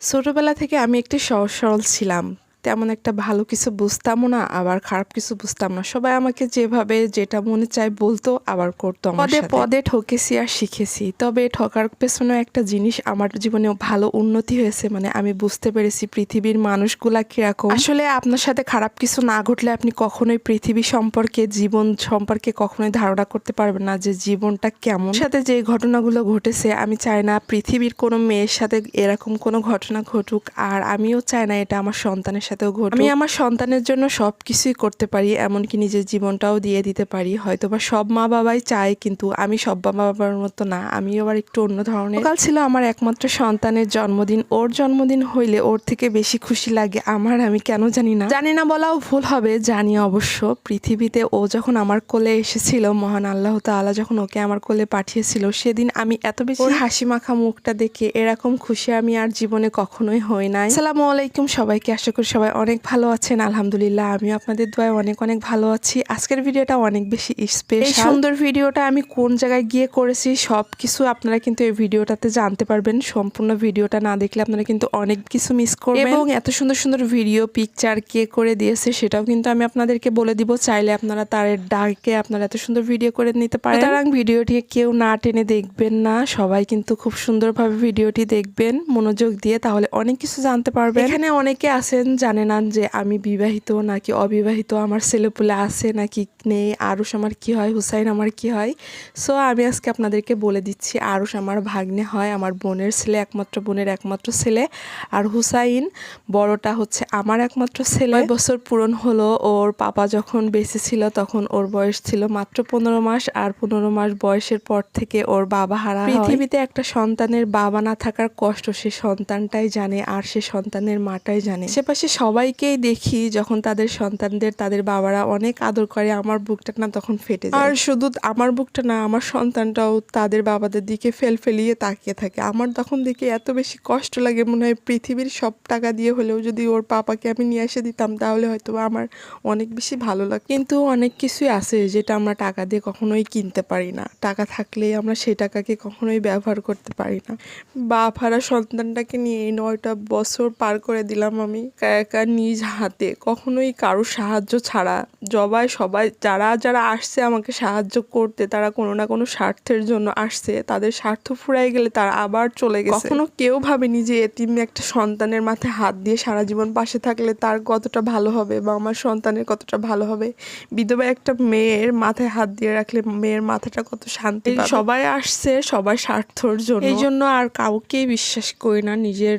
ছোটবেলা থেকে আমি একটি সহজ সরল ছিলাম। তেমন একটা ভালো কিছু বুঝতামও না, আবার খারাপ কিছু বুঝতাম না। সবাই আমাকে যেভাবে যেটা মনে চায় বলতো, আবার করতো আমার সাথে। পদে পদে ঠকেছি আর শিখেছি। তবে ঠকার পেছনেও একটা জিনিস আমার জীবনেও ভালো উন্নতি হয়েছে। মানে আমি বুঝতে পেরেছি পৃথিবীর মানুষগুলা কিরকম। আসলে আপনার সাথে খারাপ কিছু না ঘটলে আপনি কখনোই পৃথিবী সম্পর্কে, জীবন সম্পর্কে কখনোই ধারণা করতে পারবেন না যে জীবনটা কেমন। সাথে যে ঘটনাগুলো ঘটেছে, আমি চাই না পৃথিবীর কোনো মেয়ের সাথে এরকম কোনো ঘটনা ঘটুক, আর আমিও চাই না এটা আমার সন্তানের সাথেও ঘটুক। আমি আমার সন্তানের জন্য সবকিছুই করতে পারি, এমনকি নিজের জীবনটাও দিয়ে দিতে পারি। হয়তোবা সব মা বাবাই চায়, কিন্তু আমি সব মা বাবার মতো না, আমি আবার একটু অন্য ধরনের। কাল ছিল আমার একমাত্র সন্তানের জন্মদিন। ওর জন্মদিন হইলে ওর থেকে বেশি খুশি লাগে আমার, আমি কেন জানি না বলাও ভুল হবে, জানি অবশ্য। পৃথিবীতে ও যখন আমার কোলে এসেছিল, মহান আল্লাহ তাআলা যখন ওকে আমার কোলে পাঠিয়েছিল, সেদিন আমি এত বেশি ওর হাসি মাখা মুখটা দেখে এরকম খুশি আমি আর জীবনে কখনোই হই নাই। আসসালামু আলাইকুম সবাইকে, আশা করি সবাই অনেক ভালো আছেন। আলহামদুলিল্লাহ, আমিও আপনাদের দোয়ায় অনেক অনেক ভালো আছি। আজকের ভিডিওটা অনেক বেশি স্পেশাল। এই সুন্দর ভিডিওটা আমি কোন জায়গায় গিয়ে করেছি সবকিছু আপনারা কিন্তু এই ভিডিওটাতে জানতে পারবেন। সম্পূর্ণ ভিডিওটা না দেখলে আপনারা কিন্তু অনেক কিছু মিস করবেন। এবং এত সুন্দর সুন্দর ভিডিও পিকচার কে করে দিয়েছে সেটাও কিন্তু আমি আপনাদেরকে বলে দিব। চাইলে আপনারা তার ডাকে আপনারা এত সুন্দর ভিডিও করে নিতে পারেন। সুতরাং ভিডিওটি কেউ না টেনে দেখবেন না, সবাই কিন্তু খুব সুন্দরভাবে ভিডিওটি দেখবেন মনোযোগ দিয়ে, তাহলে অনেক কিছু জানতে পারবেন। এখানে অনেকে আছেন জানে না যে আমি বিবাহিত নাকি অবিবাহিত, আমার ছেলেপুলে আছে নাকি নেই, আরুষ আমার কি হয়, হুসাইন আমার কি হয়। সো আমি আজকে আপনাদেরকে বলে দিচ্ছি। আরুষ আমার ভাগ্নে হয়, আমার বোনের ছেলে, একমাত্র বোনের একমাত্র ছেলে। আর হুসাইন বড়টা হচ্ছে আমার একমাত্র ছেলে। 9 বছর পূরণ হলো। ওর পাপা যখন বেঁচে ছিল তখন ওর বয়স ছিল মাত্র 15 মাস, আর 15 মাস বয়সের পর থেকে ওর বাবা হারা হয়। পৃথিবীতে একটা সন্তানের বাবা না থাকার কষ্ট সে সন্তানটাই জানে, আর সে সন্তানের মাটাই জানে। আশেপাশে সবাইকেই দেখি যখন তাদের সন্তানদের তাদের বাবারা অনেক আদর করে, আমার বুকটা না তখন ফেটে যায়। আর শুধু আমার বুকটা না, আমার সন্তানটাও তাদের বাবাদের দিকে ফেলিয়ে তাকিয়ে থাকে। আমার তখন দেখে এত বেশি কষ্ট লাগে, মনে হয় পৃথিবীর সব টাকা দিয়ে হলেও যদি ওর পাপাকে আমি নিয়ে এসে দিতাম তাহলে হয়তো আমার অনেক বেশি ভালো লাগে। কিন্তু অনেক কিছুই আছে যেটা আমরা টাকা দিয়ে কখনোই কিনতে পারি না। টাকা থাকলেই আমরা সেই টাকাকে কখনোই ব্যবহার করতে পারি না। বাপ হারা সন্তানটাকে নিয়ে 9টা বছর পার করে দিলাম আমি একা নিজ হাতে, কখনোই কারো সাহায্য ছাড়া। সবাই যারা আসছে আমাকে সাহায্য করতে, তারা কোনো না কোনো স্বার্থের জন্য আসছে। তাদের স্বার্থ ফুরাই গেলে তারা আবার চলে গেছে। কখনো কেউ ভাবেনি যে এতিম একটা সন্তানের মাথায় হাত দিয়ে সারা জীবন পাশে থাকলে তার কতটা ভালো হবে, বা আমার সন্তানের কতটা ভালো হবে। বিধবা একটা মেয়ের মাথায় হাত দিয়ে রাখলে মেয়ের মাথাটা কত শান্তি পাবে। সবাই আসছে সবাই স্বার্থর জন্য, এই জন্য আর কাউকেই বিশ্বাস করি না। নিজের